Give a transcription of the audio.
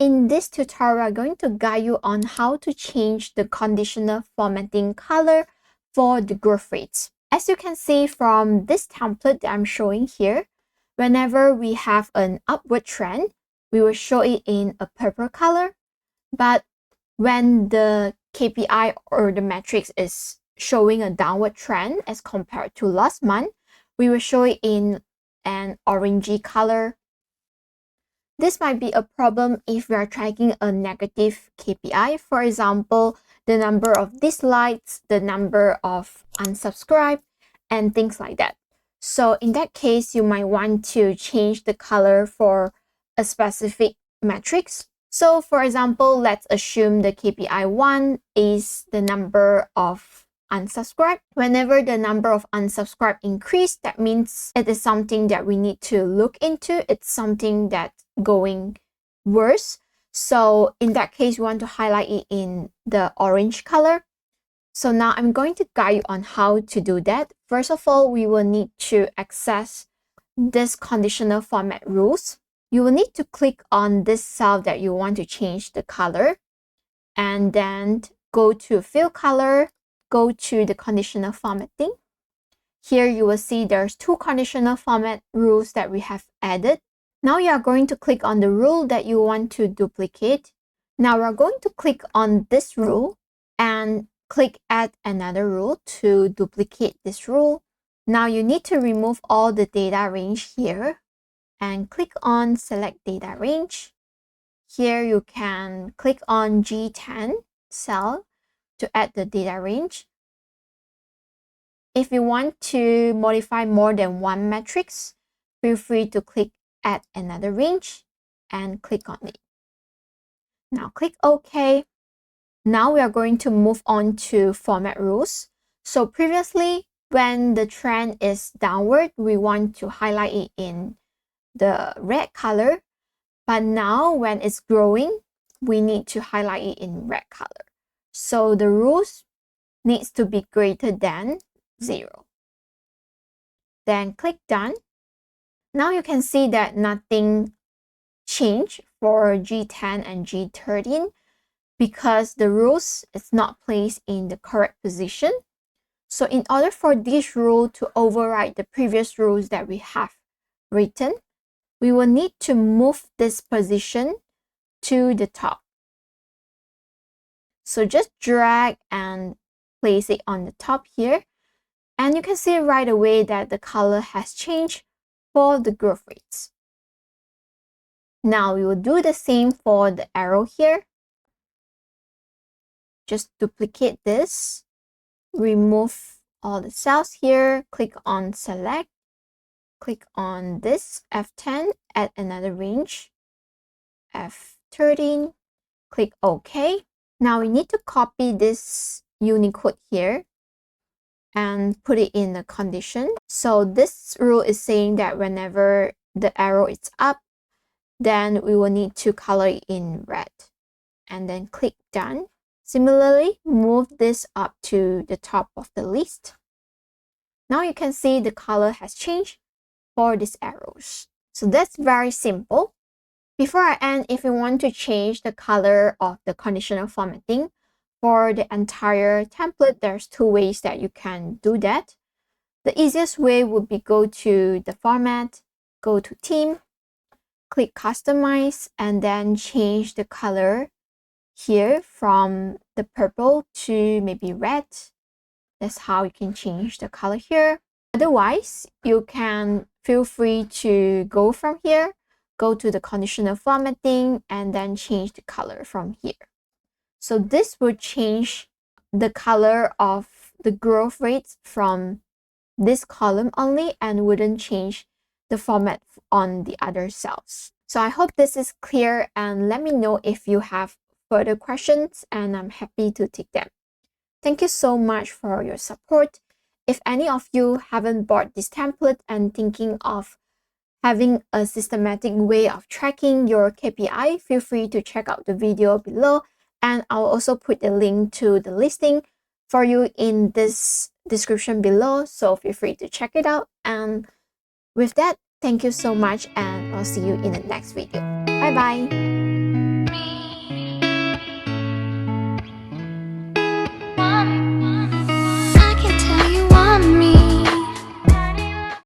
In this tutorial, I'm going to guide you on how to change the conditional formatting color for the growth rates. As you can see from this template that I'm showing here, whenever we have an upward trend, we will show it in a purple color. But when the KPI or the metrics is showing a downward trend as compared to last month, we will show it in an orangey color. This might be a problem if we are tracking a negative KPI. For example, the number of dislikes, the number of unsubscribe, and things like that. So in that case, you might want to change the color for a specific metrics. So for example, let's assume the KPI 1 is the number of unsubscribe. Whenever the number of unsubscribe increase, that means it is something that we need to look into. It's something that's going worse. So in that case, we want to highlight it in the orange color. So now I'm going to guide you on how to do that. First of all, we will need to access this conditional format rules. You will need to click on this cell that you want to change the color, and then go to fill color, go to the conditional formatting. Here you will see there's two conditional format rules that we have added. Now you are going to click on the rule that you want to duplicate. Now we're going to click on this rule and click add another rule to duplicate this rule. Now you need to remove all the data range here and click on select data range. Here you can click on G10 cell to add the data range. If you want to modify more than one matrix, feel free to click add another range and click on it. Now click OK. Now we are going to move on to format rules. So previously, when the trend is downward, we want to highlight it in the red color. But now when it's growing, we need to highlight it in red color. So the rules needs to be greater than 0. Then click done. Now you can see that nothing changed for G10 and G13 because the rules is not placed in the correct position. So in order for this rule to override the previous rules that we have written, we will need to move this position to the top. So just drag and place it on the top here. And you can see right away that the color has changed for the growth rates. Now we will do the same for the arrow here. Just duplicate this, remove all the cells here, click on select, click on this F10, add another range, F13, click OK. Now we need to copy this Unicode here and put it in the condition. So this rule is saying that whenever the arrow is up, then we will need to color it in red and then click done. Similarly, move this up to the top of the list. Now you can see the color has changed for these arrows. So that's very simple. Before I end, if you want to change the color of the conditional formatting for the entire template, there's two ways that you can do that. The easiest way would be go to the format, go to theme, click customize, and then change the color here from the purple to maybe red. That's how you can change the color here. Otherwise, you can feel free to go from here, go to the conditional formatting, and then change the color from here. So this will change the color of the growth rates from this column only and wouldn't change the format on the other cells. So I hope this is clear, and let me know if you have further questions and I'm happy to take them. Thank you so much for your support. If any of you haven't bought this template and thinking of having a systematic way of tracking your KPI, feel free to check out the video below, and I'll also put a link to the listing for you in this description below, so feel free to check it out. And with that, thank you so much, and I'll see you in the next video. Bye bye.